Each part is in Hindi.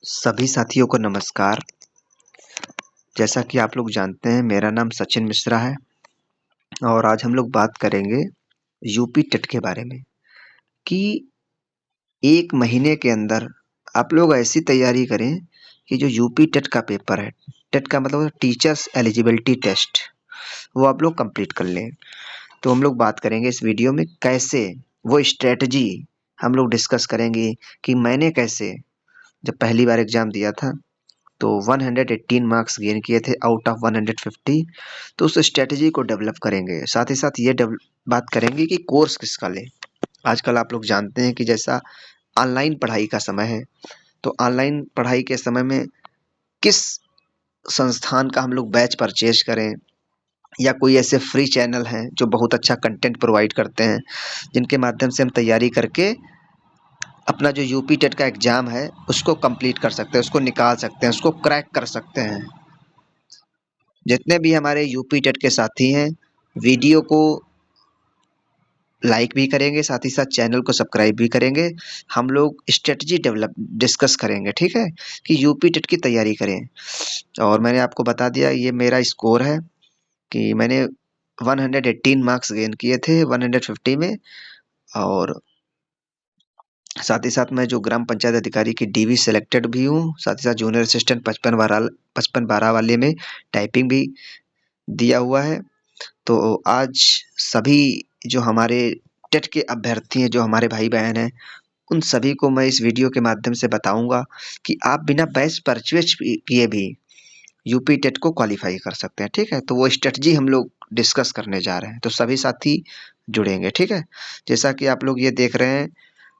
सभी साथियों को नमस्कार। जैसा कि आप लोग जानते हैं, मेरा नाम सचिन मिश्रा है और आज हम लोग बात करेंगे यूपी टेट के बारे में कि 1 महीने के अंदर आप लोग ऐसी तैयारी करें कि जो यूपी टेट का पेपर है, टेट का मतलब टीचर्स एलिजिबिलिटी टेस्ट, वो आप लोग कंप्लीट कर लें। तो हम लोग बात करेंगे इस वीडियो में कैसे वो स्ट्रेटजी हम लोग डिस्कस करेंगे कि मैंने कैसे जब पहली बार एग्ज़ाम दिया था तो 118 मार्क्स गेन किए थे आउट ऑफ 150। तो उस स्ट्रेटजी को डेवलप करेंगे। साथ ही साथ ये बात करेंगे कि कोर्स किसका लें। आजकल आप लोग जानते हैं कि जैसा ऑनलाइन पढ़ाई का समय है, तो ऑनलाइन पढ़ाई के समय में किस संस्थान का हम लोग बैच परचेज करें, या कोई ऐसे फ्री चैनल हैं जो बहुत अच्छा कंटेंट प्रोवाइड करते हैं, जिनके माध्यम से हम तैयारी करके अपना जो यूपी टेट का एग्ज़ाम है उसको कंप्लीट कर सकते हैं, उसको निकाल सकते हैं, उसको क्रैक कर सकते हैं। जितने भी हमारे यूपी टेट के साथी हैं, वीडियो को लाइक भी करेंगे, साथ ही साथ चैनल को सब्सक्राइब भी करेंगे। हम लोग स्ट्रेटजी डेवलप डिस्कस करेंगे, ठीक है, कि यूपी टेट की तैयारी करें। और मैंने आपको बता दिया ये मेरा स्कोर है कि मैंने 118 मार्क्स गेन किए थे 150 में। और साथ ही साथ मैं जो ग्राम पंचायत अधिकारी की डीवी सेलेक्टेड भी हूँ। साथ ही साथ जूनियर असिस्टेंट 55-12 वाले में टाइपिंग भी दिया हुआ है। तो आज सभी जो हमारे टेट के अभ्यर्थी हैं, जो हमारे भाई बहन हैं, उन सभी को मैं इस वीडियो के माध्यम से बताऊंगा कि आप बिना बैच परचेज किए भी यूपी टेट को क्वालिफाई कर सकते हैं, ठीक है। तो वो स्ट्रेटजी हम लोग डिस्कस करने जा रहे हैं, तो सभी साथी जुड़ेंगे, ठीक है। जैसा कि आप लोग ये देख रहे हैं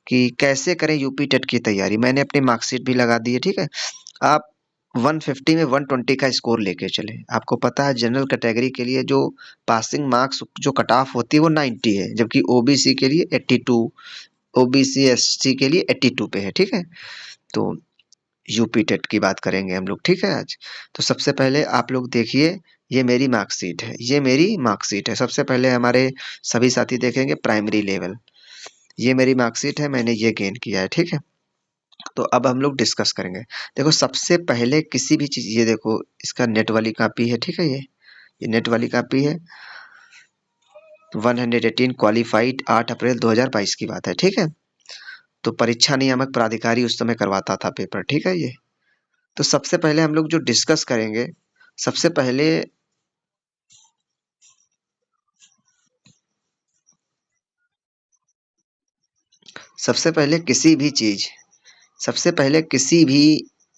कि कैसे करें यूपी टेट की तैयारी। मैंने अपनी मार्कशीट भी लगा दी है, ठीक है। आप 150 में 120 का स्कोर लेके चले। आपको पता है जनरल कैटेगरी के लिए जो पासिंग मार्क्स जो कट ऑफ होती है वो 90 है, जबकि ओबीसी के लिए 82, ओबीसी एससी के लिए 82 पे है, ठीक है। तो यूपी टेट की बात करेंगे हम लोग, ठीक है आज। तो सबसे पहले आप लोग देखिए, ये मेरी मार्कशीट है, ये मेरी मार्कशीट है। सबसे पहले हमारे सभी साथी देखेंगे प्राइमरी लेवल, ये मेरी मार्कशीट है, मैंने ये गेन किया है, ठीक है। तो अब हम लोग डिस्कस करेंगे। देखो सबसे पहले किसी भी चीज़, ये देखो इसका नेट वाली कॉपी है, ठीक है। ये नेट वाली कॉपी है। 118 क्वालिफाइड 8 अप्रैल 2022 की बात है, ठीक है। तो परीक्षा नियामक प्राधिकारी उस समय करवाता था पेपर, ठीक है। ये तो सबसे पहले हम लोग जो डिस्कस करेंगे, सबसे पहले सबसे पहले किसी भी चीज़ सबसे पहले किसी भी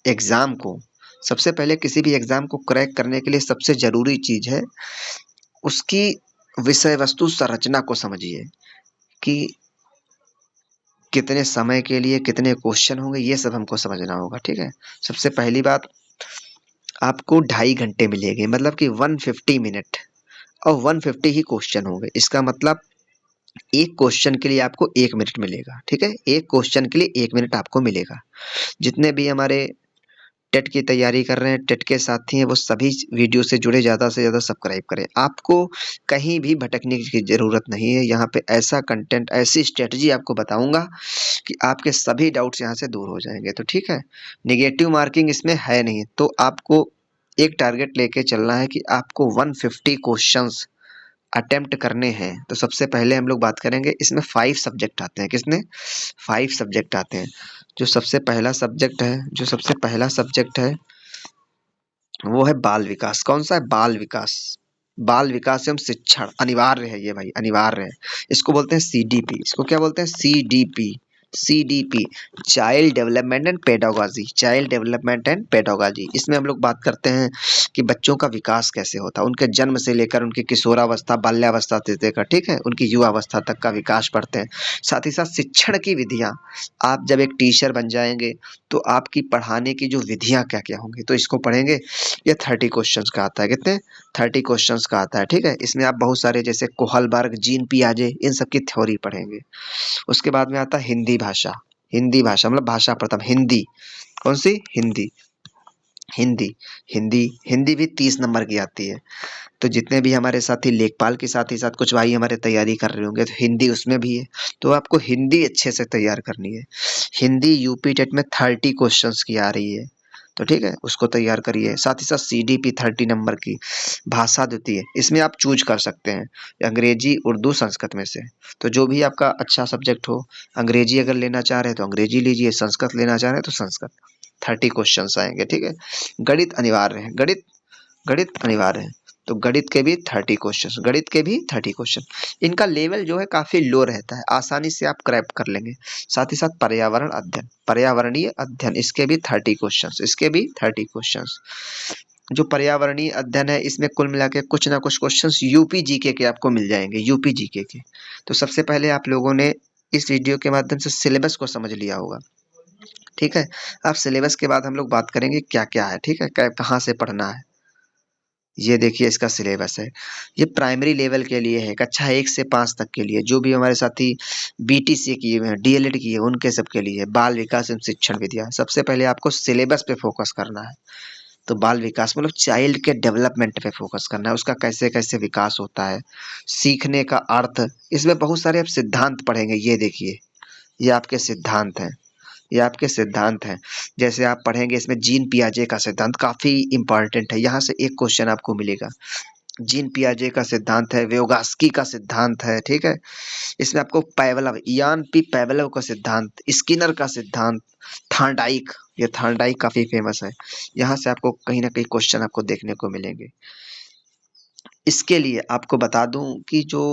एग्ज़ाम को सबसे पहले किसी भी एग्ज़ाम को क्रैक करने के लिए सबसे ज़रूरी चीज़ है उसकी विषय वस्तु संरचना को समझिए कि कितने समय के लिए कितने क्वेश्चन होंगे, ये सब हमको समझना होगा, ठीक है। सबसे पहली बात, आपको 2.5 घंटे मिलेंगे, मतलब कि 150 मिनट, और 150 ही क्वेश्चन होंगे। इसका मतलब एक क्वेश्चन के लिए आपको 1 मिनट मिलेगा, ठीक है। एक क्वेश्चन के लिए 1 मिनट आपको मिलेगा। जितने भी हमारे टेट की तैयारी कर रहे हैं, टेट के साथी हैं, वो सभी वीडियो से जुड़े, ज़्यादा से ज़्यादा सब्सक्राइब करें। आपको कहीं भी भटकने की ज़रूरत नहीं है। यहाँ पे ऐसा कंटेंट, ऐसी स्ट्रेटजी आपको बताऊंगा कि आपके सभी डाउट्स यहाँ से दूर हो जाएंगे, तो ठीक है। नेगेटिव मार्किंग इसमें है नहीं, तो आपको एक टारगेट लेके चलना है कि आपको 150 क्वेश्चंस अटेम्प्ट करने हैं। तो सबसे पहले हम लोग बात करेंगे, इसमें 5 सब्जेक्ट आते हैं। किसने? 5 सब्जेक्ट आते हैं। जो सबसे पहला सब्जेक्ट है वो है बाल विकास। कौन सा है? बाल विकास। बाल विकास एवं शिक्षण अनिवार्य है, ये भाई अनिवार्य है। इसको बोलते हैं सीडीपी। इसको क्या बोलते हैं? CDP. CDP, child development and pedagogy. Child development and pedagogy, इसमें हम लोग बात करते हैं कि बच्चों का विकास कैसे होता है, उनके जन्म से लेकर उनकी किशोरावस्था, बाल्यावस्था से लेकर, ठीक है, उनकी युवावस्था तक का विकास पढ़ते हैं। साथ ही साथ शिक्षण की विधियां, आप जब एक टीचर बन जाएंगे तो आपकी पढ़ाने की जो विधियां क्या क्या होंगी, तो इसको पढ़ेंगे। ये 30 क्वेश्चंस का आता है। कितने? 30 क्वेश्चंस का आता है, ठीक है। इसमें आप बहुत सारे जैसे कोहलबर्ग, जीन पियाजे, इन सब की थ्योरी पढ़ेंगे। उसके बाद में आता है हिंदी भाषा। हिंदी भाषा मतलब भाषा प्रथम, हिंदी। कौन सी? हिंदी। हिंदी, हिंदी, हिंदी भी 30 नंबर की आती है। तो जितने भी हमारे साथी लेखपाल के साथ ही साथ कुछ भाई हमारे तैयारी कर रहे होंगे तो हिंदी उसमें भी है। तो आपको हिंदी अच्छे से तैयार करनी है। हिंदी यूपी टेट में 30 क्वेश्चंस की आ रही है। तो ठीक है, उसको तैयार करिए। साथ ही साथ सीडीपी 30 नंबर की भाषा द्वितीय, इसमें आप चूज कर सकते हैं अंग्रेजी, उर्दू, संस्कृत में से। तो जो भी आपका अच्छा सब्जेक्ट हो, अंग्रेजी अगर लेना चाह रहे हैं तो अंग्रेजी लीजिए, संस्कृत लेना चाह रहे हैं तो संस्कृत। 30 क्वेश्चंस आएंगे, ठीक है। गणित अनिवार्य है, गणित गणित अनिवार्य है। तो गणित के भी 30 क्वेश्चन, गणित के भी 30 क्वेश्चन। इनका लेवल जो है काफी लो रहता है, आसानी से आप क्रैप कर लेंगे। साथ ही साथ पर्यावरण अध्ययन, पर्यावरणीय अध्ययन, इसके भी 30 क्वेश्चन, इसके भी 30 क्वेश्चन। जो पर्यावरणीय अध्ययन है इसमें कुल मिला के कुछ ना कुछ क्वेश्चन यूपी जीके के आपको मिल जाएंगे, यूपी जीके के। तो सबसे पहले आप लोगों ने इस वीडियो के माध्यम से सिलेबस को समझ लिया होगा, ठीक है। अब सिलेबस के बाद हम लोग बात करेंगे क्या क्या है, ठीक है, कहाँ से पढ़ना है। ये देखिए इसका सिलेबस है। ये प्राइमरी लेवल के लिए है, कक्षा 1 से 5 तक के लिए। जो भी हमारे साथी बीटीसी किए हुए हैं, डीएलएड किए, उनके सबके लिए बाल विकास एवं शिक्षण विद्या। सबसे पहले आपको सिलेबस पे फोकस करना है। तो बाल विकास मतलब चाइल्ड के डेवलपमेंट पे फोकस करना है, उसका कैसे कैसे विकास होता है, सीखने का अर्थ। इसमें बहुत सारे आप सिद्धांत पढ़ेंगे। ये देखिए, ये आपके सिद्धांत हैं, ये आपके सिद्धांत हैं। जैसे आप पढ़ेंगे इसमें जीन पियाजे का सिद्धांत काफी इंपॉर्टेंट है, यहाँ से एक क्वेश्चन आपको मिलेगा। जीन पियाजे का सिद्धांत है, व्योगास्की का सिद्धांत है, ठीक है। इसमें आपको पैवलव, यान पी पैवलव का सिद्धांत, स्किनर का सिद्धांत, थार्डाइक, ये थार्डाइक काफी फेमस है। यहाँ से आपको कहीं ना कहीं क्वेश्चन आपको देखने को मिलेंगे। इसके लिए आपको बता दूं कि जो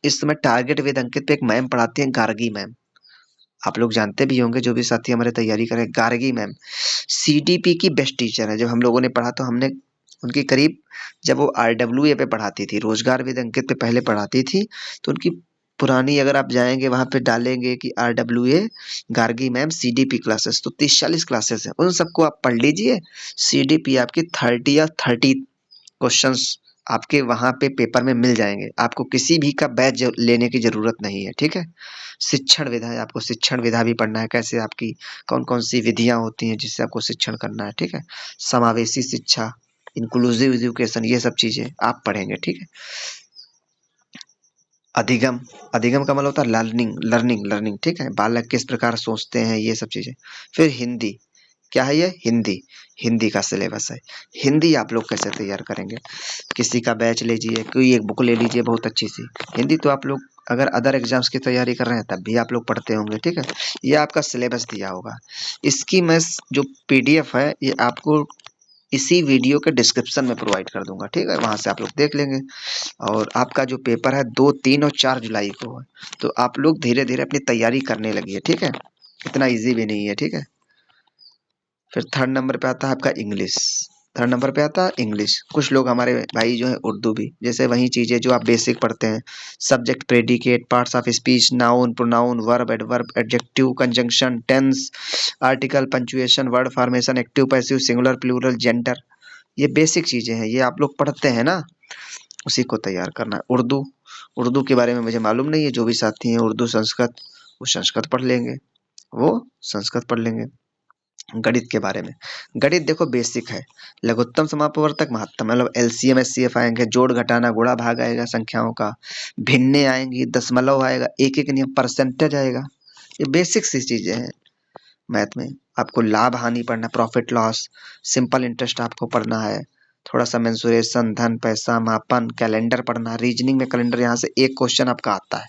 इस समय टारगेट विद अंकित पे एक मैम पढ़ाती हैं, गार्गी मैम, आप लोग जानते भी होंगे, जो भी साथी हमारे तैयारी करें। गार्गी मैम सीडीपी की बेस्ट टीचर है। जब हम लोगों ने पढ़ा तो हमने उनकी करीब, जब वो आरडब्ल्यूए पे पढ़ाती थी, रोजगार विद अंकित पे पहले पढ़ाती थी, तो उनकी पुरानी अगर आप जाएंगे वहां पे डालेंगे कि RWA Gargi ma'am CDP classes, तो 30-40 क्लासेस हैं, उन सबको आप पढ़ लीजिए। सीडीपी आपकी 30 क्वेश्चंस आपके वहां पे पेपर में मिल जाएंगे। आपको किसी भी का बैच लेने की जरूरत नहीं है, ठीक है। शिक्षण विधा है, आपको शिक्षण विधा भी पढ़ना है, कैसे आपकी कौन कौन सी विधियां होती हैं जिससे आपको शिक्षण करना है, ठीक है। समावेशी शिक्षा, इंक्लूसिव एजुकेशन, ये सब चीजें आप पढ़ेंगे, ठीक है। अधिगम, अधिगम का मतलब होता है लर्निंग, लर्निंग, लर्निंग, ठीक है। बालक किस प्रकार सोचते हैं, ये सब चीजें। फिर हिंदी, क्या है ये, हिंदी, हिंदी का सिलेबस है। हिंदी आप लोग कैसे तैयार करेंगे, किसी का बैच लीजिए, कोई एक बुक ले लीजिए बहुत अच्छी सी। हिंदी तो आप लोग अगर अदर एग्जाम्स की तैयारी कर रहे हैं तब भी आप लोग पढ़ते होंगे, ठीक है। ये आपका सिलेबस दिया होगा। इसकी मैं जो पीडीएफ है ये आपको इसी वीडियो के डिस्क्रिप्शन में प्रोवाइड कर दूंगा, ठीक है। वहां से आप लोग देख लेंगे। और आपका जो पेपर है 2, 3 और 4 जुलाई को है। तो आप लोग धीरे धीरे अपनी तैयारी करने लगिए, ठीक है। इतना ईजी भी नहीं है, ठीक है। फिर थर्ड नंबर पे आता है आपका इंग्लिश। थर्ड नंबर पे आता है इंग्लिश। कुछ लोग हमारे भाई जो है उर्दू भी, जैसे वही चीजें जो आप बेसिक पढ़ते हैं, subject, predicate, parts of speech, noun, pronoun, verb, adverb, adjective, conjunction, tense, article, punctuation, word formation, active, passive, singular, plural, gender, ये बेसिक चीजें हैं, ये आप लोग पढ़ते हैं ना, उसी को तैयार करना है। उर्दू, उर्दू के बारे में मुझे मालूम नहीं है, जो भी साथी हैं उर्दू संस्कृत, वो संस्कृत पढ़ लेंगे, वो संस्कृत पढ़ लेंगे। गणित के बारे में, गणित देखो बेसिक है, लघुत्तम, समापवर्तक, महत्तम, मतलब एलसीएम एचसीएफ आएंगे, जोड़ घटाना गुणा भाग आएगा संख्याओं का, भिन्ने आएंगी, दशमलव आएगा, एक एक नियम, परसेंटेज आएगा। ये बेसिक सी चीजें हैं मैथ में। आपको लाभ हानि पढ़ना, प्रॉफिट लॉस, सिंपल इंटरेस्ट आपको पढ़ना है। थोड़ा सा मेंसुरेशन, धन, पैसा, मापन, कैलेंडर पढ़ना। रीजनिंग में कैलेंडर, यहाँ से एक क्वेश्चन आपका आता है,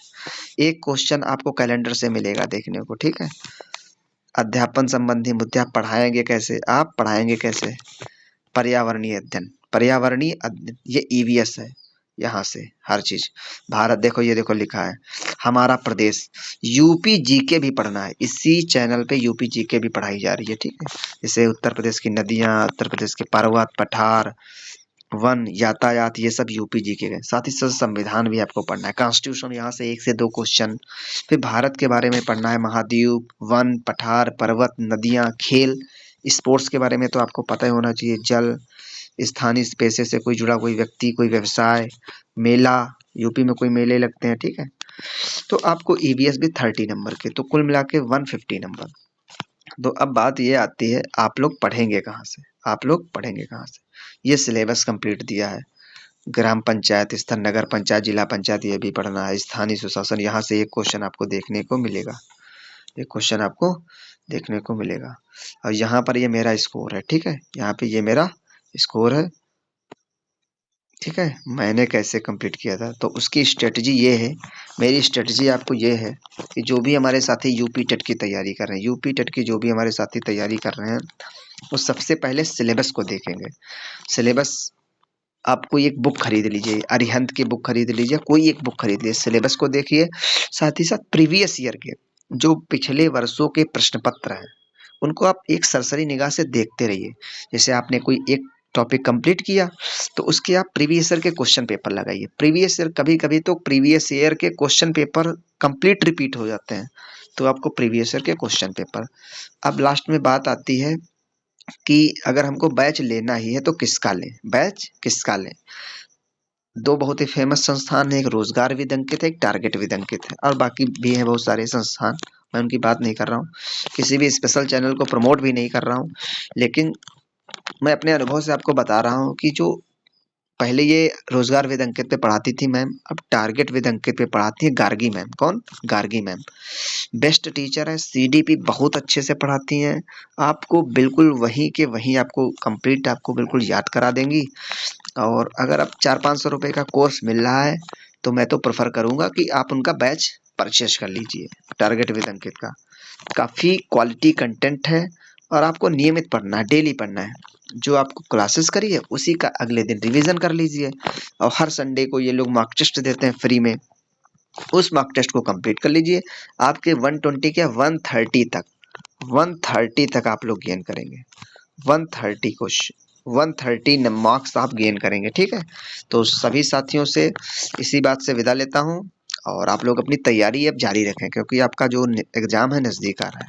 एक क्वेश्चन आपको कैलेंडर से मिलेगा देखने को, ठीक है। अध्यापन संबंधी मुद्दे, आप पढ़ाएंगे कैसे, आप पढ़ाएंगे कैसे। पर्यावरणीय अध्ययन, पर्यावरणीय अध्ययन, ये ईवीएस है, यहाँ से हर चीज। भारत देखो, ये देखो लिखा है हमारा प्रदेश। यूपी जीके भी पढ़ना है, इसी चैनल पे यूपी जीके भी पढ़ाई जा रही है, ठीक है। जैसे उत्तर प्रदेश की नदियां, उत्तर प्रदेश के पर्वत, पठार, वन, यातायात, ये सब यूपी जीके के। साथ ही साथ संविधान भी आपको पढ़ना है, कॉन्स्टिट्यूशन, यहाँ से 1 से 2 क्वेश्चन। फिर भारत के बारे में पढ़ना है, महाद्वीप, वन, पठार, पर्वत, नदियां, खेल, स्पोर्ट्स के बारे में तो आपको पता ही होना चाहिए, जल, स्थानीय पेशे से कोई जुड़ा कोई व्यक्ति, कोई व्यवसाय, मेला, यूपी में कोई मेले लगते हैं, ठीक है। तो आपको ईवीएस भी 30 नंबर के, तो कुल मिला के 150 नंबर। तो अब बात ये आती है आप लोग पढ़ेंगे कहाँ से, आप लोग पढ़ेंगे कहाँ से? ये सिलेबस कंप्लीट दिया है। ग्राम पंचायत स्तर, नगर पंचायत, जिला पंचायत ये भी पढ़ना है, स्थानीय सुशासन, यहाँ से एक क्वेश्चन आपको देखने को मिलेगा। एक क्वेश्चन आपको देखने को मिलेगा। और यहाँ पर ये मेरा स्कोर है, ठीक है, यहाँ पे ये मेरा स्कोर है, ठीक है। मैंने कैसे कंप्लीट किया था, तो उसकी स्ट्रेटजी ये है, मेरी स्ट्रेटजी आपको ये है कि जो भी हमारे साथी यूपी टेट की तैयारी कर रहे हैं, यूपी टेट की जो भी हमारे साथी तैयारी कर रहे हैं, वो सबसे पहले सिलेबस को देखेंगे। सिलेबस आप कोई एक बुक खरीद लीजिए, अरिहंत की बुक खरीद लीजिए, कोई एक बुक खरीद लीजिए, सिलेबस को देखिए, साथ ही साथ प्रीवियस ईयर के जो पिछले वर्षों के प्रश्न पत्र हैं उनको आप एक सरसरी निगाह से देखते रहिए। जैसे आपने कोई एक टॉपिक कंप्लीट किया तो उसके आप प्रीवियस ईयर के क्वेश्चन पेपर लगाइए। प्रीवियस ईयर, कभी कभी तो प्रीवियस ईयर के क्वेश्चन पेपर कंप्लीट रिपीट हो जाते हैं, तो आपको प्रीवियस ईयर के क्वेश्चन पेपर। अब लास्ट में बात आती है कि अगर हमको बैच लेना ही है तो किसका लें, बैच किसका लें। दो बहुत ही फेमस संस्थान है, एक रोजगार विद अंकित है, एक टारगेट विद अंकित है, और बाकी भी हैं बहुत सारे संस्थान, मैं उनकी बात नहीं कर रहा हूँ, किसी भी स्पेशल चैनल को प्रमोट भी नहीं कर रहा हूँ, लेकिन मैं अपने अनुभव से आपको बता रहा हूँ कि जो पहले ये रोजगार विद अंकित पे पढ़ाती थी मैम, अब टारगेट विद अंकित पे पढ़ाती है गार्गी मैम। कौन? गार्गी मैम बेस्ट टीचर है, सीडीपी बहुत अच्छे से पढ़ाती हैं, आपको बिल्कुल वहीं के वहीं आपको कंप्लीट आपको बिल्कुल याद करा देंगी। और अगर आप 400-500 रुपए का कोर्स मिल रहा है तो मैं तो प्रेफर करूंगा कि आप उनका बैच परचेज कर लीजिए, टारगेट विद अंकित का। काफ़ी क्वालिटी कंटेंट है और आपको नियमित पढ़ना है, डेली पढ़ना है। जो आपको क्लासेस करी है उसी का अगले दिन रिवीजन कर लीजिए, और हर संडे को ये लोग मार्क टेस्ट देते हैं फ्री में, उस मार्क टेस्ट को कंप्लीट कर लीजिए। आपके 120 के 130 तक आप लोग गेन करेंगे। 130 क्वेश्चन 130 मार्क्स आप गेन करेंगे, ठीक है। तो सभी साथियों से इसी बात से विदा लेता हूँ, और आप लोग अपनी तैयारी अब जारी रखें क्योंकि आपका जो एग्जाम है नज़दीक आ रहा है।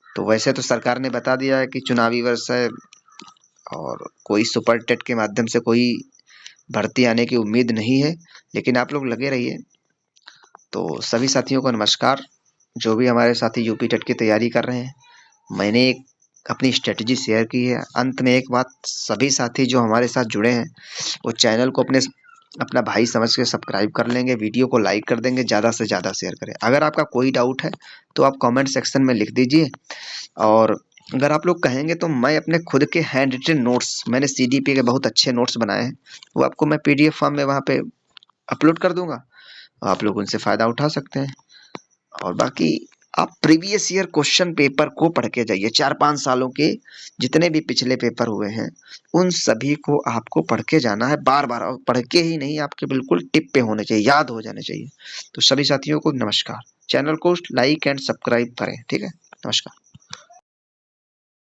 तो वैसे तो सरकार ने बता दिया है कि चुनावी वर्ष है और कोई सुपर टेट के माध्यम से कोई भर्ती आने की उम्मीद नहीं है, लेकिन आप लोग लगे रहिए। तो सभी साथियों को नमस्कार, जो भी हमारे साथी यूपी टेट की तैयारी कर रहे हैं, मैंने एक अपनी स्ट्रेटजी शेयर की है। अंत में एक बात, सभी साथी जो हमारे साथ जुड़े हैं वो चैनल को अपना भाई समझ के सब्सक्राइब कर लेंगे, वीडियो को लाइक कर देंगे, ज़्यादा से ज़्यादा शेयर करें। अगर आपका कोई डाउट है तो आप कमेंट सेक्शन में लिख दीजिए, और अगर आप लोग कहेंगे तो मैं अपने खुद के हैंड रिटन नोट्स, मैंने सीडीपी के बहुत अच्छे नोट्स बनाए हैं, वो आपको मैं पीडीएफ फॉर्म में वहाँ पे अपलोड कर दूंगा, आप लोग उनसे फ़ायदा उठा सकते हैं। और बाकी आप प्रीवियस ईयर क्वेश्चन पेपर को पढ़ के जाइए, 4-5 सालों के जितने भी पिछले पेपर हुए हैं उन सभी को आपको पढ़ के जाना है बार बार, और पढ़ के ही नहीं, आपके बिल्कुल टिप पे होने चाहिए, याद हो जाने चाहिए। तो सभी साथियों को नमस्कार, चैनल को लाइक एंड सब्सक्राइब करें, ठीक है। नमस्कार।